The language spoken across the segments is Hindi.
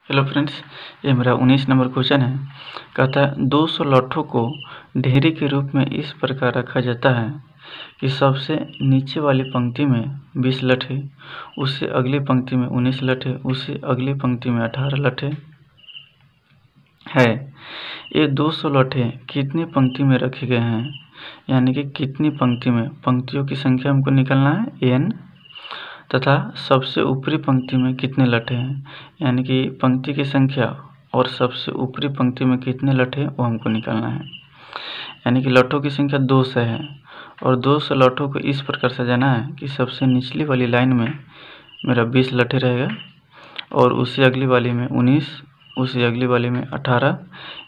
हेलो फ्रेंड्स, ये मेरा 19 नंबर क्वेश्चन है। कहता है 200 लौठों को ढेरी के रूप में इस प्रकार रखा जाता है कि सबसे नीचे वाली पंक्ति में 20 लठे, उससे अगली पंक्ति में 19 लठे, उससे अगली पंक्ति में 18 लठे है। ये 200 लौठे कितनी पंक्ति में रखे गए हैं, यानी कि कितनी पंक्ति में, पंक्तियों की संख्या हमको निकालना है n, तथा सबसे ऊपरी पंक्ति में कितने लठे हैं, यानी कि पंक्ति की संख्या और सबसे ऊपरी पंक्ति में कितने लठे हैं वो हमको निकालना है। यानी कि लठों की संख्या 200 है और 200 लठों को इस प्रकार सजाना है कि सबसे निचली वाली लाइन में मेरा 20 लठे रहेगा और उससे अगली वाली में 19, उससे अगली वाली में 18,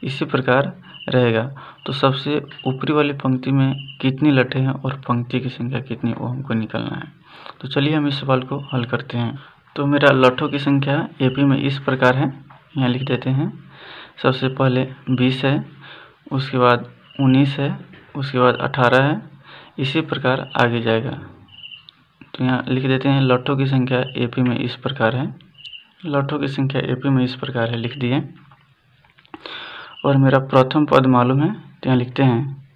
इसी प्रकार रहेगा। तो सबसे ऊपरी वाली पंक्ति में कितनी लठे हैं और पंक्ति की संख्या कितनी वो हमको निकालना है। तो चलिए हम इस सवाल को हल करते हैं। तो मेरा लठों की संख्या एपी में इस प्रकार है, यहाँ लिख देते हैं। सबसे पहले 20 है, उसके बाद 19 है, उसके बाद 18 है, इसी प्रकार आगे जाएगा। तो यहाँ लिख देते हैं लठों की संख्या एपी में इस प्रकार है। लठों की संख्या एपी में इस प्रकार है, लिख दिए। और मेरा प्रथम पद मालूम है, तो यहाँ लिखते हैं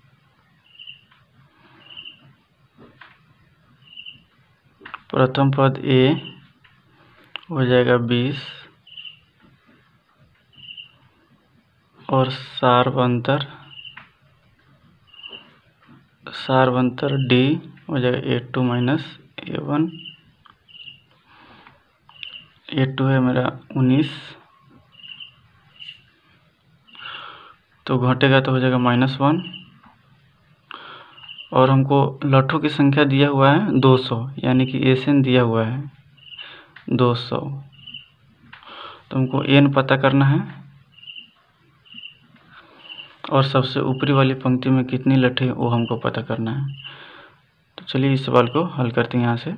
प्रथम पद ए हो जाएगा 20 और सारवंतर डी हो जाएगा A2 माइनस A1। A2 है मेरा 19, तो घटेगा तो हो जाएगा -1। और हमको लठों की संख्या दिया हुआ है 200, यानी कि एसएन दिया हुआ है 200। तो हमको एन पता करना है और सबसे ऊपरी वाली पंक्ति में कितनी लठे वो हमको पता करना है। तो चलिए इस सवाल को हल करते हैं। यहाँ से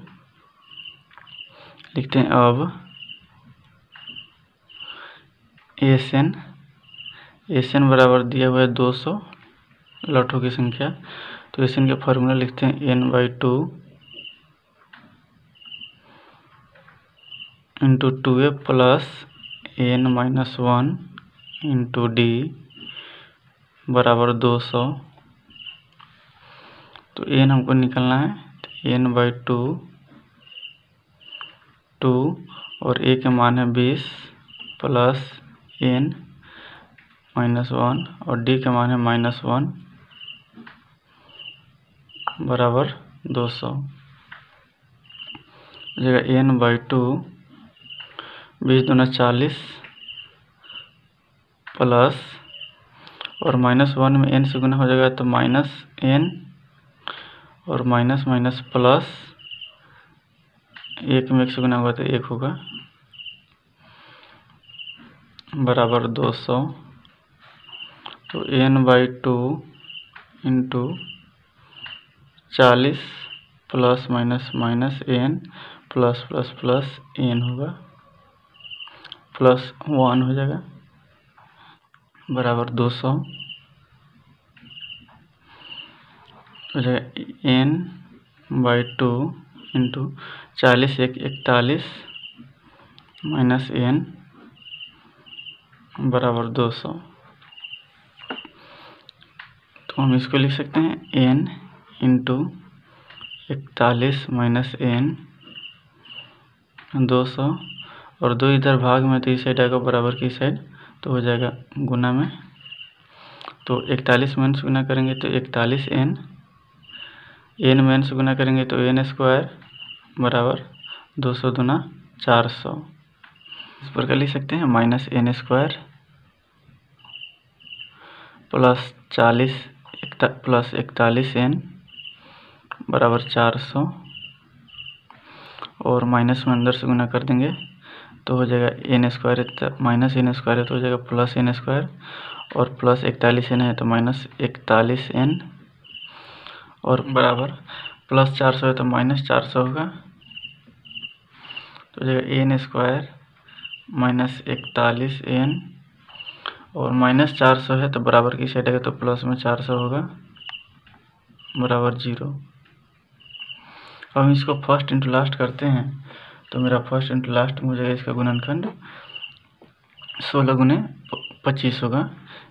लिखते हैं अब एसएन बराबर दिया हुआ है 200 लठों की संख्या। तो एसएन के फॉर्मूला लिखते हैं n/2 into 2a plus n-1 into D बराबर 200। तो n हमको निकालना है, तो n/2 2 और a के मान है 20 प्लस n-1 और d के मान है -1 बराबर 200। जगह n/2 20 दूना 40 प्लस और -1 में n से गुना हो जाएगा तो -n और माइनस माइनस प्लस 1 में 1 से गुना होगा तो 1 होगा बराबर 200। तो n/2 into 40 plus minus minus n plus plus plus n होगा +1 हो जाएगा बराबर 200 हो जाएगा। n/2 इंटू 40 1 41 माइनस n बराबर 200। तो हम इसको लिख सकते हैं n इंटू 41 माइनस n 200 और 2 इधर भाग में तो इस साइड आएगा बराबर की साइड, तो हो जाएगा गुना में। तो 41 में n से गुना करेंगे तो 41n, n में n से गुना करेंगे तो n² बराबर 200 दूना 400। इस प्रकार लिख सकते हैं -n² प्लस 40 प्लस 41n बराबर 400 और माइनस में अंदर से गुना कर देंगे तो हो जाएगा n² माइनस n² है तो हो जाएगा प्लस n² और प्लस 41n है तो -41n और बराबर प्लस 400 है तो -400 होगा। तो हो जाएगा n² माइनस 41n और -400 है तो बराबर की साइड आएगा तो प्लस में 400 होगा बराबर 0। अब हम इसको फर्स्ट इंटू लास्ट करते हैं। तो मेरा फर्स्ट इंटू लास्ट में हो जाएगा इसका गुणनखंड 16 गुने 25 होगा,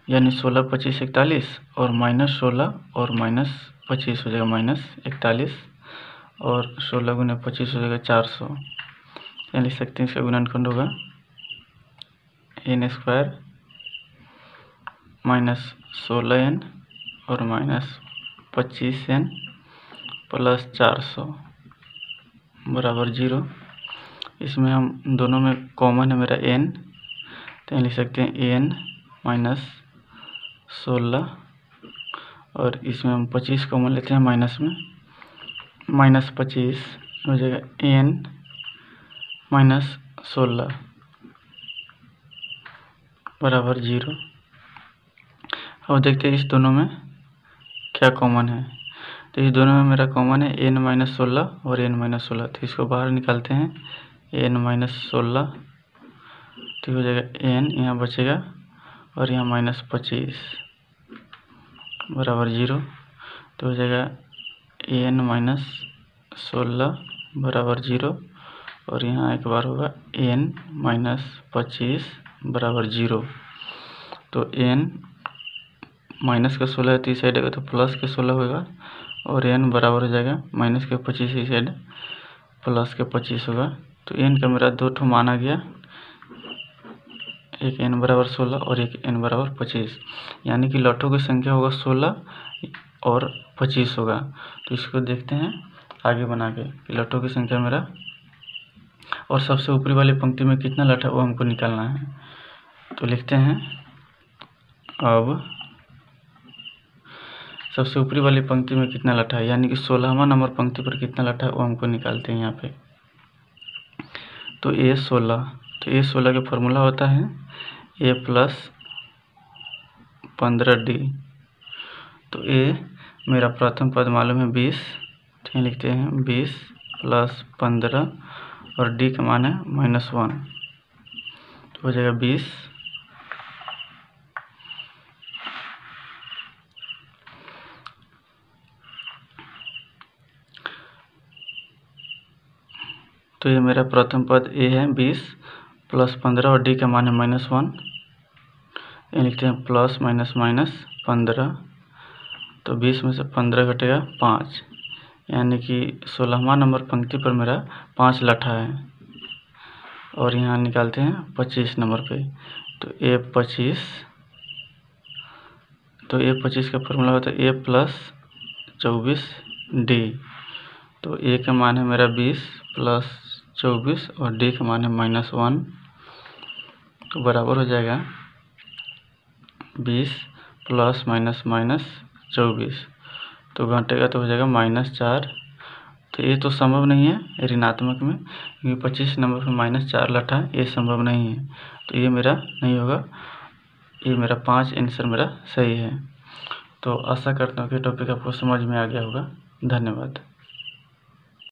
यानी 16 25 41 और -16 और -25 हो जाएगा -41 और 16 गुने 25 हो जाएगा 400। यानी लिख सकते हैं इसका गुणनखंड होगा n² -16n और -25n प्लस 400 बराबर 0। इसमें हम दोनों में कॉमन है मेरा n, तो लिख सकते हैं n -16 और इसमें हम 25 कॉमन लेते हैं माइनस में, -25 हो जाएगा n -16 बराबर 0। अब देखते हैं इस दोनों में क्या कॉमन है। तो इस दोनों में मेरा कॉमन है n -16 और n -16, तो इसको बाहर निकालते हैं n -16, तो हो जाएगा n यहाँ बचेगा और यहाँ -25 बराबर 0, तो हो जाएगा n -16 बराबर 0 और यहाँ एक बार होगा n -25 बराबर 0। तो n माइनस का 16 है तो इस साइड आएगा तो प्लस के 16 होगा और n बराबर हो जाएगा माइनस के 25 इस साइड प्लस के 25 होगा। तो n का मेरा दो ठो मान आ गया, एक n बराबर 16 और एक n बराबर 25, यानी कि लौठों की संख्या होगा 16 और 25 होगा। तो इसको देखते हैं आगे बना के कि लौठों की संख्या मेरा, और सबसे ऊपरी वाली पंक्ति में कितना लठ है वो हमको निकालना है। तो लिखते हैं अब सबसे ऊपरी वाली पंक्ति में कितना लठा है, यानी कि 16वां नंबर पंक्ति पर कितना लठा है वो हमको निकालते हैं यहाँ पे। तो A16, तो A16 का फॉर्मूला होता है A + 15D। तो A मेरा प्रथम पद मालूम है 20, तो यहाँ लिखते हैं 20 + 15 और D का मान है -1, तो हो जाएगा 20 तो ये मेरा प्रथम पद A है 20 + 15 और D का मान है -1, ये लिखते हैं प्लस माइनस माइनस 15, तो 20 में से 15 घटेगा 5, यानी कि 16वां नंबर पंक्ति पर मेरा 5 लठा है। और यहाँ निकालते हैं 25 नंबर पे, तो A25, तो A25 का फॉर्मूला होता है A + 24D। तो A का मान है मेरा 20 + 24 और D का मान है -1, तो बराबर हो जाएगा 20 + -24, तो घटेगा तो हो जाएगा -4। तो ये तो संभव नहीं है ऋणात्मक में, क्योंकि 25 नंबर पर -4 लठा है, ये संभव नहीं है, तो ये मेरा नहीं होगा। ये मेरा 5 आंसर मेरा सही है। तो आशा करता हूँ कि टॉपिक आपको समझ में आ गया होगा। धन्यवाद।